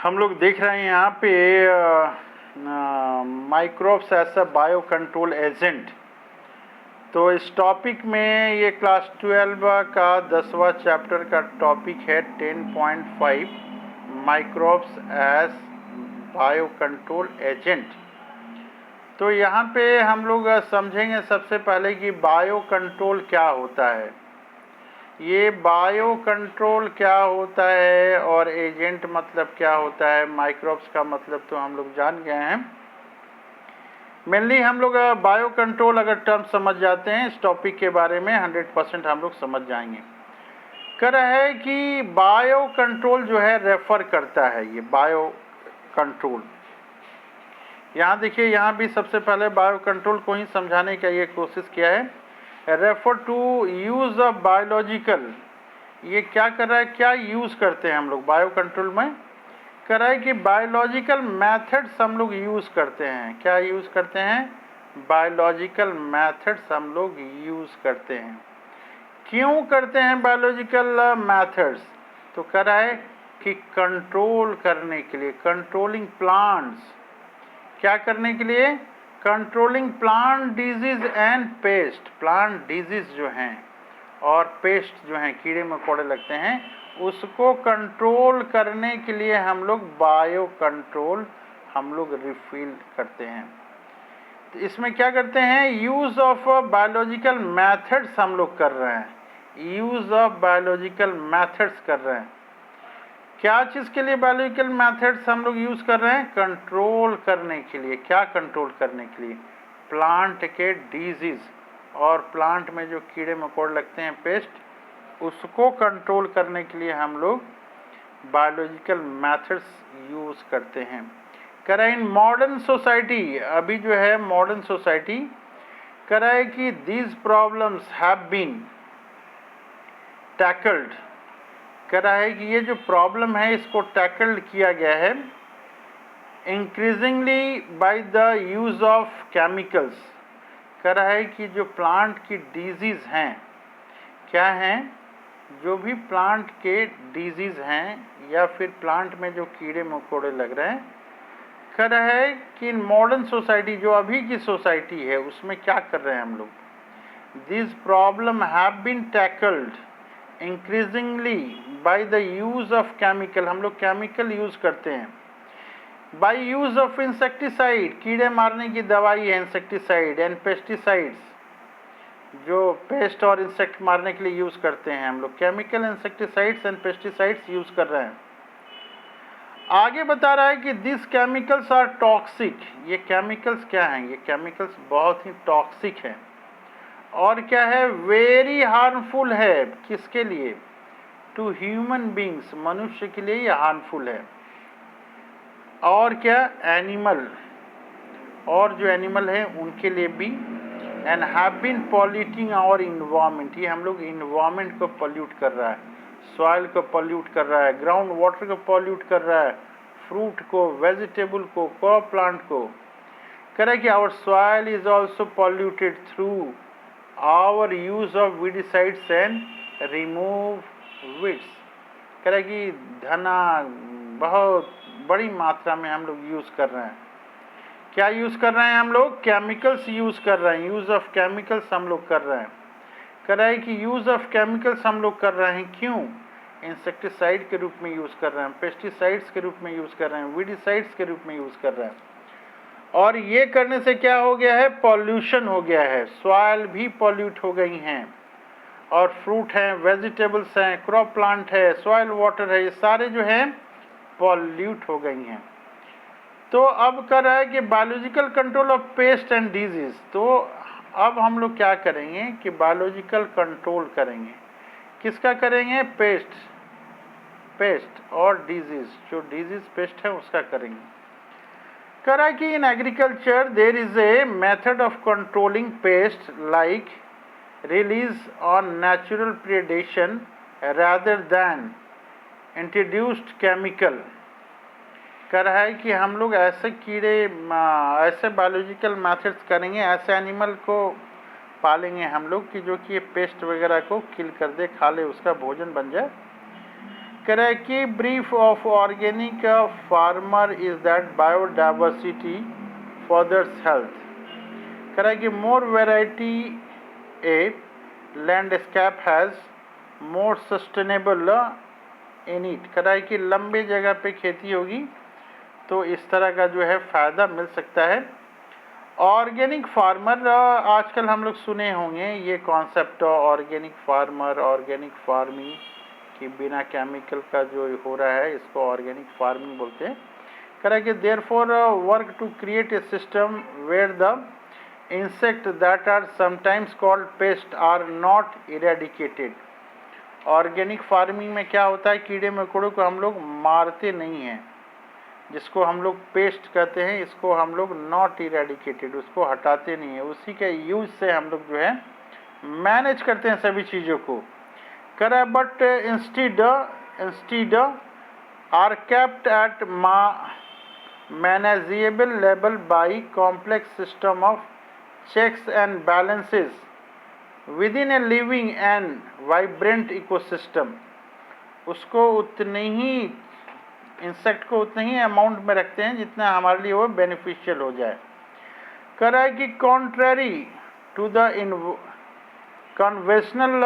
हम लोग देख रहे हैं यहाँ पे microbes as a bio control agent. तो इस टॉपिक में ये क्लास 12 का 10वां चैप्टर का टॉपिक है 10.5 microbes as bio control agent. तो यहाँ पे हम लोग समझेंगे सबसे पहले कि बायो कंट्रोल क्या होता है, ये बायो कंट्रोल क्या होता है और एजेंट मतलब क्या होता है, माइक्रोब्स का मतलब तो हम लोग जान गए हैं। मेनली हम लोग बायो कंट्रोल अगर टर्म समझ जाते हैं इस टॉपिक के बारे में 100% हम लोग समझ जाएंगे। कह रहा है कि बायो कंट्रोल जो है रेफर करता है, ये बायो कंट्रोल। यहाँ देखिए, यहाँ भी सबसे पहले बायो कंट्रोल को ही समझाने का ये कोशिश किया है। Refer to use of biological, ये क्या कर रहा है, क्या यूज़ करते हैं हम लोग बायो कंट्रोल में। कर रहा है कि बायोलॉजिकल मेथड्स हम लोग यूज़ करते हैं। क्या यूज़ करते हैं? बायोलॉजिकल मेथड्स हम लोग यूज़ करते हैं। क्यों करते हैं बायोलॉजिकल मेथड्स? तो कह रहा है कि कंट्रोल करने के लिए, कंट्रोलिंग प्लांट्स, क्या करने के लिए? Controlling plant disease and paste. Plant disease जो हैं और पेस्ट जो हैं, कीड़े मकोड़े लगते हैं, उसको कंट्रोल करने के लिए हम लोग बायो कंट्रोल हम लोग रिफिल करते हैं। तो इसमें क्या करते हैं? यूज़ ऑफ बायोलॉजिकल मेथड्स हम लोग कर रहे हैं, यूज़ ऑफ बायोलॉजिकल मेथड्स कर रहे हैं। क्या चीज़ के लिए बायोलॉजिकल मेथड्स हम लोग यूज़ कर रहे हैं? कंट्रोल करने के लिए। क्या कंट्रोल करने के लिए? प्लांट के डिजीज़ और प्लांट में जो कीड़े मकोड़े लगते हैं, पेस्ट, उसको कंट्रोल करने के लिए हम लोग बायोलॉजिकल मेथड्स यूज़ करते हैं। कह रहा है इन मॉडर्न सोसाइटी, अभी जो है मॉडर्न सोसाइटी, कह रहा है कि these problems have been tackled. कह रहा है कि ये जो प्रॉब्लम है इसको टैकल्ड किया गया है increasingly by the use of chemicals. कह रहा है कि जो प्लांट की डिजीज़ हैं, क्या हैं? जो भी प्लांट के डिजीज़ हैं या फिर प्लांट में जो कीड़े मकोड़े लग रहे हैं, कह रहा है कि इन मॉडर्न सोसाइटी, जो अभी की सोसाइटी है, उसमें क्या कर रहे हैं हम लोग? This problem have been tackled increasingly by the use of chemical. हम लोग केमिकल यूज़ करते हैं। बाय यूज़ ऑफ इंसेक्टिसाइड, कीड़े मारने की दवाई है इंसेक्टिसाइड, एंड पेस्टिसाइड्स, जो पेस्ट और इंसेक्ट मारने के लिए यूज़ करते हैं हम लोग। Chemical insecticides and pesticides use कर रहे हैं। आगे बता रहा है कि दिस केमिकल्स आर टॉक्सिक। ये केमिकल्स क्या हैं? ये केमिकल्स बहुत ही टॉक्सिक हैं और क्या है? वेरी हार्मफुल है। किसके लिए? टू ह्यूमन बींग्स, मनुष्य के लिए ये हार्मफुल है। और क्या? एनिमल, और जो एनिमल है उनके लिए भी। And have been polluting our environment, ये हम लोग इन्वायरमेंट को पॉल्यूट कर रहा है, सॉइल को पॉल्यूट कर रहा है, ग्राउंड वाटर को पॉल्यूट कर रहा है, फ्रूट को, वेजिटेबल को, क्रॉप प्लांट को। कह रहा है कि our soil is also polluted through our use of weedicides and remove weeds. कह रहा है कि धना बहुत बड़ी मात्रा में हम लोग यूज़ कर रहे हैं। क्या यूज़ कर रहे हैं हम लोग? केमिकल्स यूज़ कर रहे हैं, यूज़ ऑफ केमिकल्स हम लोग कर रहे हैं। कह रहा है कि यूज़ ऑफ केमिकल्स हम लोग कर रहे हैं। क्यों? इंसेक्टिसाइड के रूप में यूज़ कर रहे हैं, पेस्टिसाइड्स के रूप में यूज़ कर रहे हैं, वीडिसाइड्स के रूप में यूज़ कर रहे हैं। और ये करने से क्या हो गया है? पॉल्यूशन हो गया है, सॉइल भी पॉल्यूट हो गई हैं, और फ्रूट हैं, वेजिटेबल्स हैं, क्रॉप प्लांट है, सॉइल वाटर है, ये सारे जो हैं पॉल्यूट हो गई हैं। तो अब कर रहा है कि biological control of paste and disease. तो अब हम लोग क्या करेंगे कि बायोलॉजिकल कंट्रोल करेंगे। किसका करेंगे? पेस्ट और डिजीज़, जो डिजीज़ पेस्ट है उसका करेंगे। कह रहा है कि in agriculture there is a method of controlling paste like release on natural predation rather than introduced chemical. कह रहा है कि हम लोग ऐसे कीड़े, ऐसे बायोलॉजिकल मेथड्स करेंगे, ऐसे एनिमल को पालेंगे हम लोग कि जो कि ये पेस्ट वगैरह को किल कर दे, खा ले, उसका भोजन बन जाए। करें कि brief of organic farmer is that biodiversity fosters health. करें कि more variety a landscape has more sustainable in it. करें कि लंबे जगह पे खेती होगी तो इस तरह का जो है फ़ायदा मिल सकता है। ऑर्गेनिक फार्मर, आजकल हम लोग सुने होंगे ये concept organic farmer, organic farming कि बिना केमिकल का जो हो रहा है इसको ऑर्गेनिक फार्मिंग बोलते हैं। करें कि therefore work to create a system where the insect that are sometimes called pest are not eradicated. Organic farming में क्या होता है, कीड़े मकोड़ों को हम लोग मारते नहीं हैं, जिसको हम लोग पेस्ट कहते हैं, इसको हम लोग नॉट इरेडिकेटेड, उसको हटाते नहीं है, उसी के यूज से हम लोग जो है मैनेज करते हैं सभी चीज़ों को। करा but instead are kept at manageable level by complex system of checks and balances within a living and vibrant ecosystem. उसको उतने ही इंसेक्ट को उतने ही अमाउंट में रखते हैं जितना हमारे लिए वो बेनिफिशियल हो जाए। करा है कि contrary to the conventional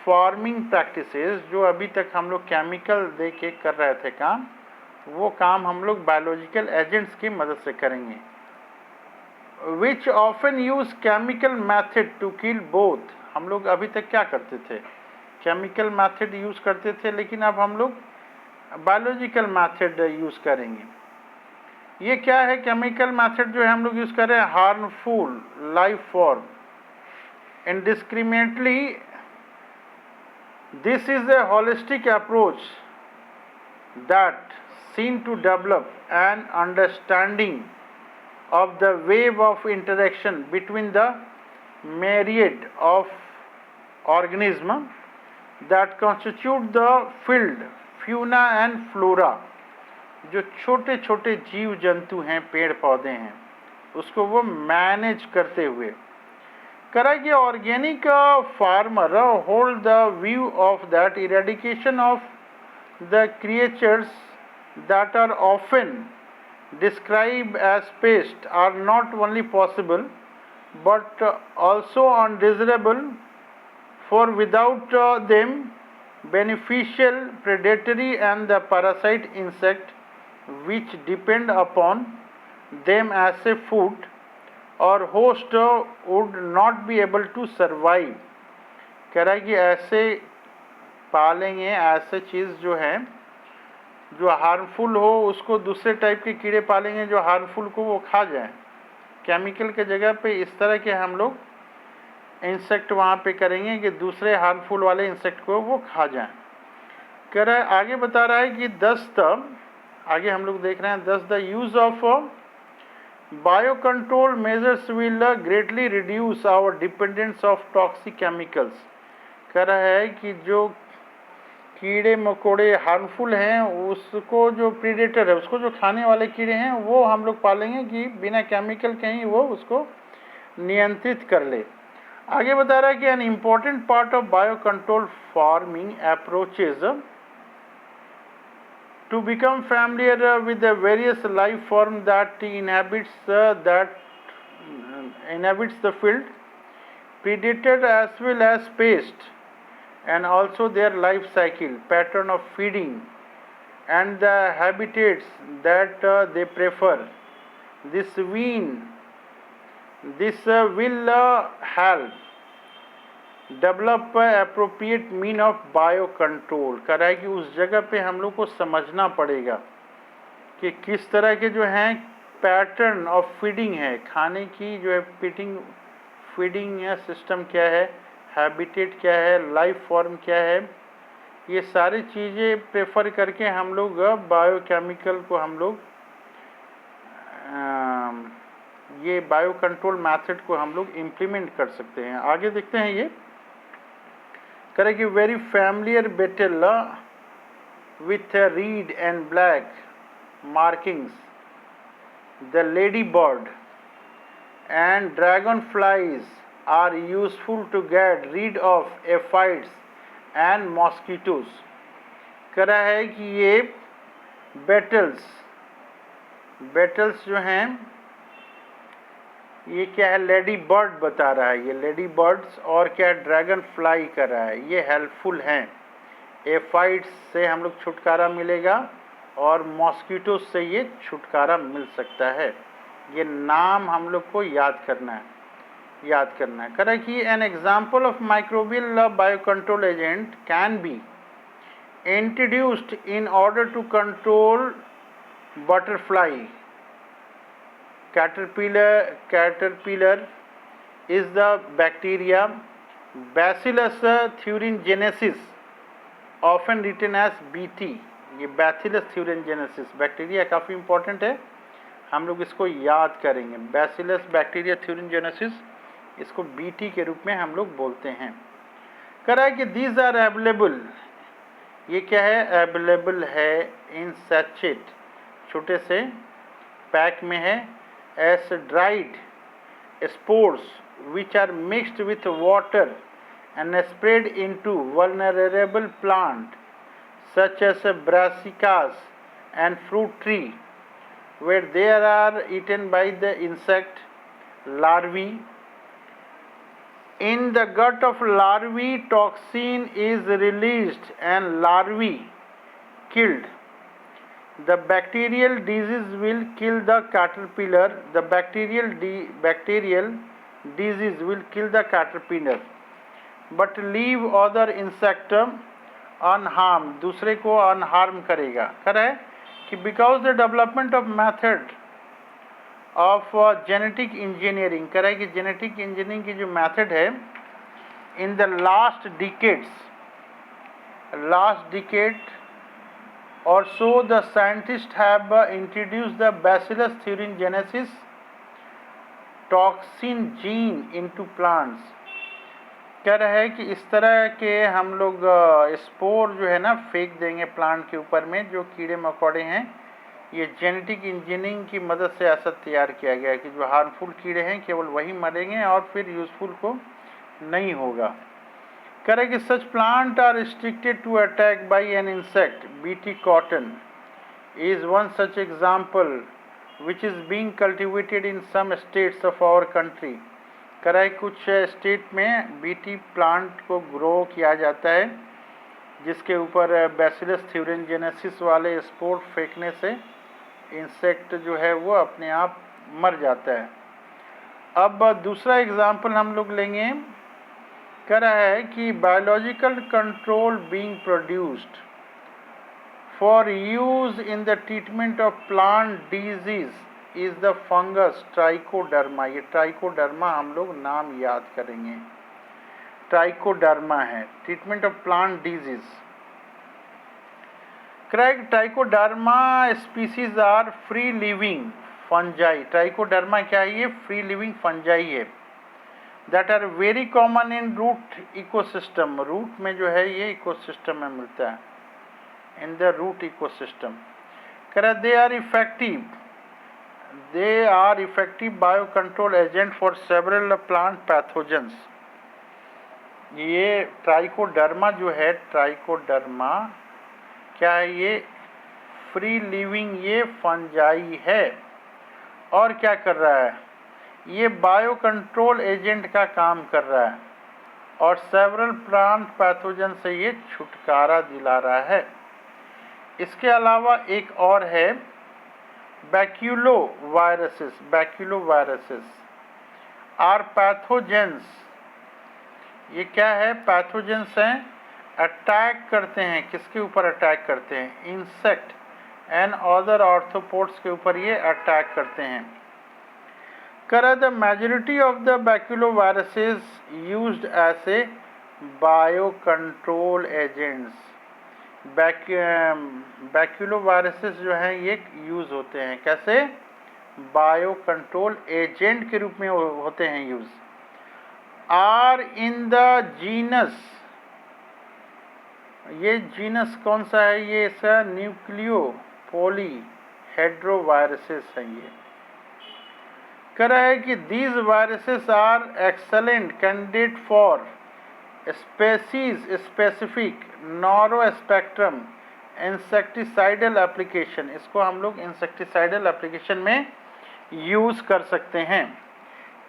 farming practices, जो अभी तक हम लोग केमिकल दे के कर रहे थे काम, वो काम हम लोग बायोलॉजिकल एजेंट्स की मदद से करेंगे। Which often use chemical method to kill both. हम लोग अभी तक क्या करते थे, केमिकल मैथड यूज़ करते थे, लेकिन अब हम लोग बायोलॉजिकल मैथड यूज़ करेंगे। ये क्या है, केमिकल मैथड जो है हम लोग यूज़ कर रहे हैं, harmful life form indiscriminately. This is a holistic approach that seen to develop an understanding of the wave of interaction between the myriad of organisms that constitute the field, fauna and flora। जो छोटे छोटे जीव जंतु हैं, पेड़ पौधे हैं, उसको वो मैनेज करते हुए करा कि organic farmer hold the view of that eradication of the creatures that are often describe as pest are not only possible but also undesirable, for without them beneficial predatory and the parasite insect which depend upon them as a food और host would not be able to survive. कह रहा है कि ऐसे पालेंगे, ऐसे चीज़ जो है जो हार्मफुल हो उसको दूसरे टाइप के कीड़े पालेंगे जो हार्मफुल को वो खा जाएं। केमिकल के जगह पे इस तरह के हम लोग इंसेक्ट वहाँ पे करेंगे कि दूसरे हार्मफुल वाले इंसेक्ट को वो खा जाएं। कह रहा है, आगे बता रहा है कि आगे हम लोग देख रहे हैं 10 the use of biocontrol measures will greatly reduce our dependence of toxic chemicals. कह रहा है कि जो कीड़े मकोड़े हार्मफुल हैं उसको, जो प्रीडेटर है उसको, जो खाने वाले कीड़े हैं वो हम लोग पालेंगे कि बिना केमिकल के ही वो उसको नियंत्रित कर ले। आगे बता रहा है कि an important part of biocontrol farming approaches to become familiar with the various life form that inhabits the field, predator as well as pest, and also their life cycle, pattern of feeding, and the habitats that they prefer. This will help develop appropriate mean of bio control. कह रहा है कि उस जगह पे हम लोग को समझना पड़ेगा कि किस तरह के जो हैं पैटर्न ऑफ फीडिंग है, खाने की जो है फीडिंग या सिस्टम क्या है, हैबिटेट क्या है, लाइफ फॉर्म क्या है, ये सारी चीज़ें प्रेफर करके हम लोग बायोकेमिकल को हम लोग ये बायो कंट्रोल मैथड को हम लोग इम्प्लीमेंट कर सकते हैं। आगे देखते हैं, ये करें कि very familiar beetle with red and black markings, the ladybird and dragonflies are useful to get rid of aphids and mosquitoes. करा है कि ये बेटल्स जो हैं ये क्या है, लेडी बर्ड बता रहा है, ये लेडी बर्ड्स और क्या ड्रैगन फ्लाई कर रहा है, ये हेल्पफुल हैं। एफाइड्स से हम लोग छुटकारा मिलेगा और मॉस्किटो से ये छुटकारा मिल सकता है। ये नाम हम लोग को याद करना है। करें कि an example of microbial biocontrol agent can be introduced in order to control butterfly caterpillar is the bacteria Bacillus thuringiensis, often written as BT। ये Bacillus thuringiensis बैक्टीरिया काफ़ी इंपॉर्टेंट है, हम लोग इसको याद करेंगे। Bacillus बैक्टीरिया thuringiensis, इसको BT के रूप में हम लोग बोलते हैं। कह रहा है कि these are available, ये क्या है, अवेलेबल है इन सैचेट, छोटे से पैक में है, as dried spores which are mixed with water and spread into vulnerable plant such as brassicas and fruit tree, where they are eaten by the insect larvae. In the gut of larvae, toxin is released and larvae killed. The bacterial disease will kill the caterpillar. The bacterial disease will kill the caterpillar, but leave other insect unharmed. दूसरे को unharm करेगा। कर है कि because the development of method of genetic engineering, कर है कि genetic engineering की जो method है in the last decade or so, the scientists have introduced the Bacillus thuringiensis toxin gene into plants। कह रहा है कि इस तरह के हम लोग स्पोर जो है ना फेंक देंगे प्लांट के ऊपर में, जो कीड़े मकोड़े हैं, ये जेनेटिक इंजीनियरिंग की मदद से ऐसा तैयार किया गया है कि जो हार्मफुल कीड़े हैं केवल वही मरेंगे और फिर यूजफुल को नहीं होगा। करें कि such plant are restricted to attack by an insect. BT cotton is one such example which is being cultivated in some states of our country। कराए कुछ स्टेट में BT प्लांट को ग्रो किया जाता है, जिसके ऊपर बैसिलस थ्यूरिंजिनेसिस वाले स्पोर फेंकने से इंसेक्ट जो है वो अपने आप मर जाता है। अब दूसरा एग्जाम्पल हम लोग लेंगे। कह रहा है कि biological control being produced for use in the treatment of plant disease is the fungus Trichoderma. ये ट्राइकोडर्मा हम लोग नाम याद करेंगे, ट्राइकोडर्मा है, treatment of plant disease. Trichoderma species are free living fungi. Trichoderma क्या है, ये फ्री लिविंग फंजाई है, that are very common in root ecosystem। Root में जो है ये इकोसिस्टम में मिलता है, in the root ecosystem। कह they are effective biocontrol agent for several plant pathogens। ये ट्राइकोडर्मा जो है, ट्राइकोडर्मा क्या है, ये फ्री लिविंग ये फंजाई है और क्या कर रहा है, ये बायो कंट्रोल एजेंट का काम कर रहा है और सेवरल प्लांट पैथोजन से ये छुटकारा दिला रहा है। इसके अलावा एक और है बैक्यूलोवायरसेस आर पैथोजेंस। ये क्या है, पैथोजेंस हैं, अटैक करते हैं, किसके ऊपर अटैक करते हैं, इंसेक्ट एंड अदर आर्थ्रोपोड्स के ऊपर ये अटैक करते हैं। करा the majority of the baculoviruses used as a bio control agents. Baculoviruses जो हैं ये यूज़ होते हैं कैसे, बायो कंट्रोल एजेंट के रूप में होते हैं use. Are in the genus, ये जीनस कौन सा है, ये इसका न्यूक्लियो पॉलीहेड्रोवायरसेस है। ये कह रहा है कि these viruses are excellent candidate for species specific narrow spectrum insecticidal application, इसको हम लोग इंसेक्टिसाइडल एप्लीकेशन में यूज़ कर सकते हैं।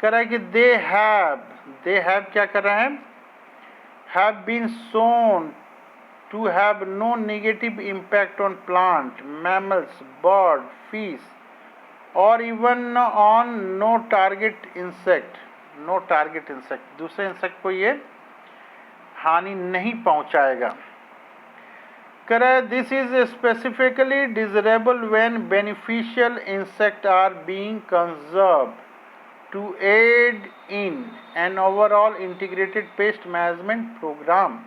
कह रहा है कि दे हैव क्या कर रहा है, have been shown to have no negative impact on plant, mammals, bird, fish और even on no target insect. दूसरे इंसेक्ट को ये हानि नहीं पहुंचाएगा। This is specifically desirable when beneficial insect are being conserve to aid in an overall integrated pest management program.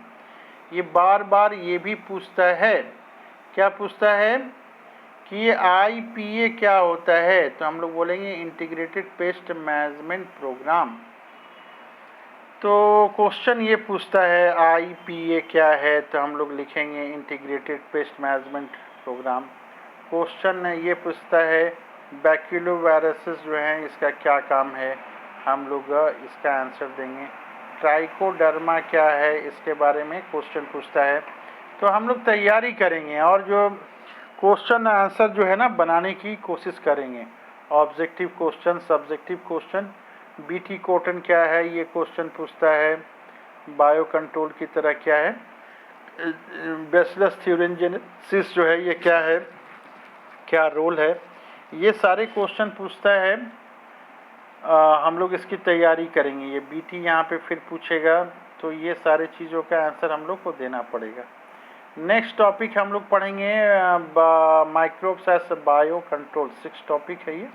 ये बार बार ये भी पूछता है, क्या पूछता है कि ये IPA क्या होता है, तो हम लोग बोलेंगे इंटीग्रेटेड पेस्ट मैनेजमेंट प्रोग्राम। तो क्वेश्चन ये पूछता है IPA क्या है, तो हम लोग लिखेंगे integrated pest management program. Question ये पूछता है बैक्यूलोवायरसेस जो हैं इसका क्या काम है, हम लोग इसका आंसर देंगे। ट्राइकोडर्मा क्या है, इसके बारे में क्वेश्चन पूछता है, तो हम लोग तैयारी करेंगे और जो क्वेश्चन आंसर जो है ना बनाने की कोशिश करेंगे। Objective question, subjective question. BT cotton क्या है, ये क्वेश्चन पूछता है। बायो कंट्रोल की तरह क्या है, बैसिलस थ्यूरिनजेनेसिस जो है ये क्या है, क्या रोल है, ये सारे क्वेश्चन पूछता है। हम लोग इसकी तैयारी करेंगे। ये BT यहाँ पे फिर पूछेगा, तो ये सारे चीज़ों का आंसर हम लोग को देना पड़ेगा। नेक्स्ट टॉपिक हम लोग पढ़ेंगे microbes as bio control, 6 topic है ये।